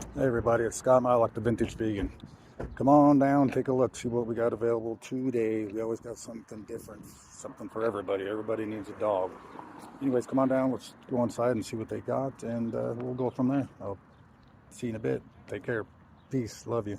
Hey everybody, it's Scott Mylock, the Vintage Vegan. Come on down, take a look, see what we got available today. We always got something different, something for everybody. Everybody needs a dog. Anyways, come on down, let's go inside and see what they got, and we'll go from there. I'll see you in a bit. Take care. Peace. Love you.